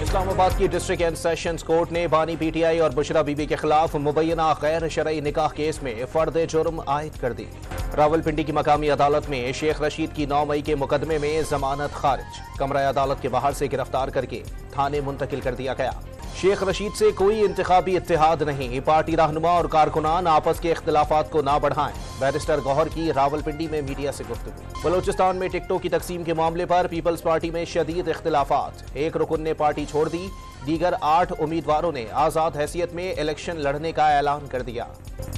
اسلام آباد کی district and sessions court نے بانی پی ٹی آئی اور بشرا بی بی کے خلاف مبینہ غیر شرعی نکاح کیس میں فرد جرم عائد کر دی۔ راولپنڈی کی مقامی عدالت میں شیخ رشید کی 9 مئی کے مقدمے میں ضمانت خارج، کمرہ عدالت کے باہر سے گرفتار کر کے تھانے منتقل کر دیا گیا۔ شیخ رشید سے کوئی انتخابی اتحاد نہیں، پارٹی رہنما اور کارکنان آپس کے اختلافات کو نہ بڑھائیں، بیرسٹر گوہر کی راولپنڈی میں میڈیا سے گفتگو۔ بلوچستان میں ٹکٹوں کی تقسیم کے معاملے پر پیپلز پارٹی میں شدید اختلافات، ایک رکن نے پارٹی چھوڑ دی، دیگر 8 امیدواروں نے آزاد حیثیت میں الیکشن لڑنے کا اعلان کر دیا۔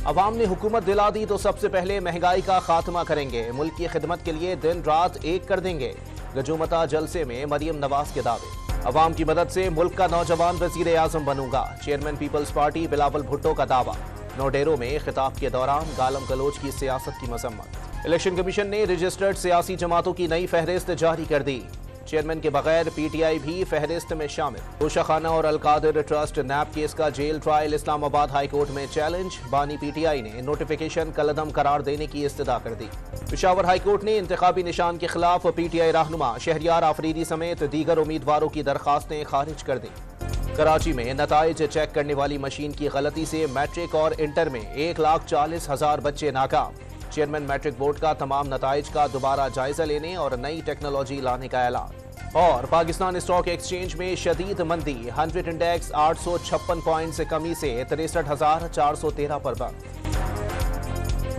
عوام نے حکومت دلا دی تو سب سے پہلے مہنگائی کا خاتمہ کریں گے، ملک کی خدمت کے لیے دن رات ایک کر دیں گے، گجومتا جلسے میں مریم نواز کے دعوے۔ عوام کی مدد سے ملک کا نوجوان وزیر اعظم بنوں گا، chairman peoples party Bilawal Bhutto کا دعویٰ۔ نوڈیرو میں خطاب کے دوران گالم گلوچ کی سیاست کی مذمت۔ الیکشن کمیشن نے رجسٹرڈ سیاسی جماعتوں کی نئی فہرست جاری کر دی، چیئرمین کے بغیر پی ٹی آئی بھی فہرست میں شامل۔ توشہ خانہ اور القادر ٹرسٹ نیب کیس کا جیل ٹرائل اسلام آباد ہائی کورٹ میں چیلنج، بانی پی ٹی آئی نے نوٹیفیکیشن کالعدم قرار دینے کی استدعا کر دی۔ پشاور ہائی کورٹ نے انتخابی نشان کے خلاف پی ٹی آئی رہنما شہریار آفریدی سمیت دیگر امیدواروں کی درخواستیں خارج کر دیں۔ کراچی میں نتائج چیک کرنے والی مشین کی غلطی سے میٹرک اور انٹر میں 1,40,000 بچے ناکام، چیئرمین میٹرک بورڈ کا تمام نتائج کا دوبارہ جائزہ لینے اور نئی ٹیکنالوجی لانے کا اعلان۔ اور پاکستان اسٹاک ایکسچینج میں شدید مندی، 100 انڈیکس 856 پوائنٹ سے کمی سے 63,413 پر بند۔